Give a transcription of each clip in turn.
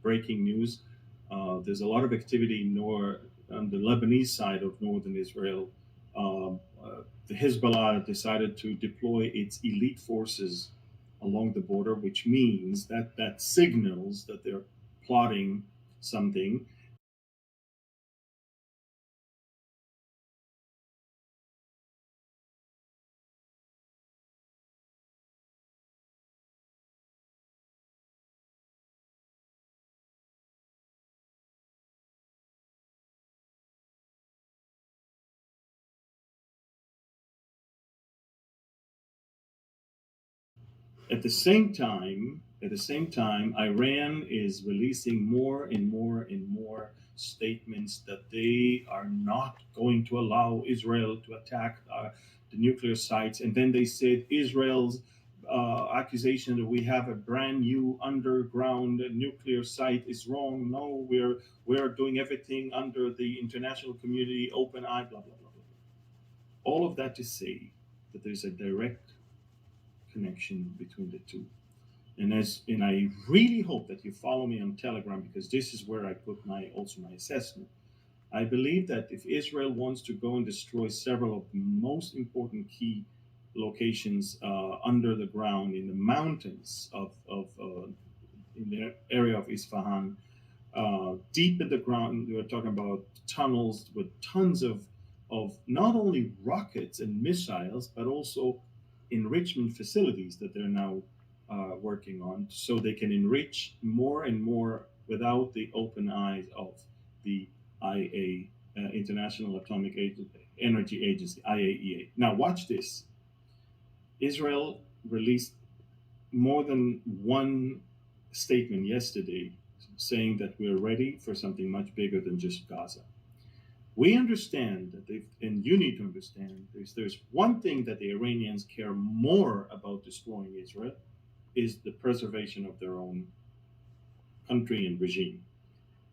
breaking news. There's a lot of activity on the Lebanese side of northern Israel. The Hezbollah decided to deploy its elite forces along the border, which means that signals that they're plotting something. At the same time, Iran is releasing more and more and more statements that they are not going to allow Israel to attack the nuclear sites. And then they said Israel's accusation that we have a brand new underground nuclear site is wrong. No, we're doing everything under the international community, open eye, blah blah blah blah. All of that to say that there's a direct connection between the two. And I really hope that you follow me on Telegram, because this is where I put my assessment. I believe that if Israel wants to go and destroy several of the most important key locations under the ground in the mountains of in the area of Isfahan, deep in the ground, we're talking about tunnels with tons of not only rockets and missiles, but also enrichment facilities that they're now working on, so they can enrich more and more without the open eyes of the IA, International Atomic Energy Agency, IAEA. Now, watch this. Israel released more than one statement yesterday saying that we're ready for something much bigger than just Gaza. We understand that and you need to understand, there's one thing that the Iranians care more about destroying Israel is the preservation of their own country and regime.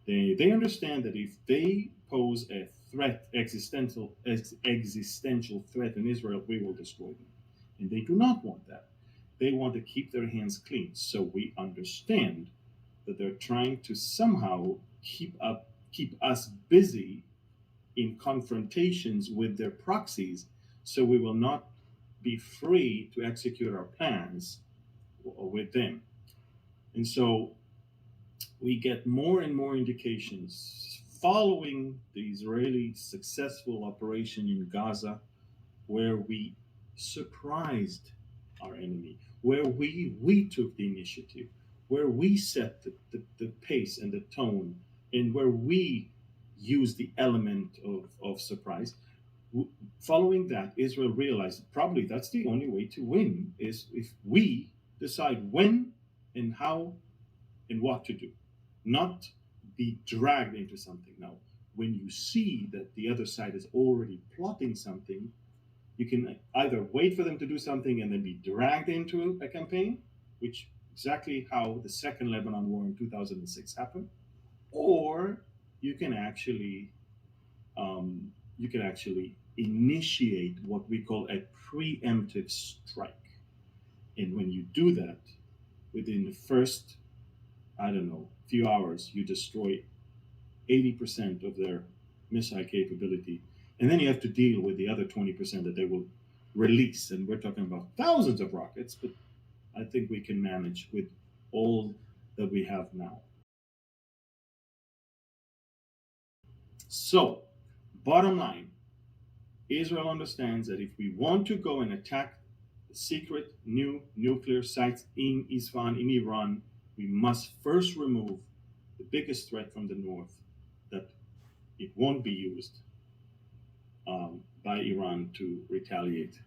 They understand that if they pose a threat, existential threat in Israel, we will destroy them. And they do not want that. They want to keep their hands clean. So we understand that they're trying to somehow keep us busy in confrontations with their proxies, so we will not be free to execute our plans with them. And so we get more and more indications following the Israeli successful operation in Gaza, where we surprised our enemy, where we took the initiative, where we set the pace and the tone, and where we used the element of surprise. Following that, Israel realized probably that's the only way to win is if we decide when and how and what to do, not be dragged into something. Now, when you see that the other side is already plotting something, you can either wait for them to do something and then be dragged into a campaign, which exactly how the second Lebanon war in 2006 happened, or you can actually um, you can actually initiate what we call a preemptive strike. And when you do that, within the first, I don't know, few hours, you destroy 80% of their missile capability. And then you have to deal with the other 20% that they will release. And we're talking about thousands of rockets, but I think we can manage with all that we have now. So, bottom line, Israel understands that if we want to go and attack the secret new nuclear sites in Isfahan, in Iran, we must first remove the biggest threat from the north, that it won't be used by Iran to retaliate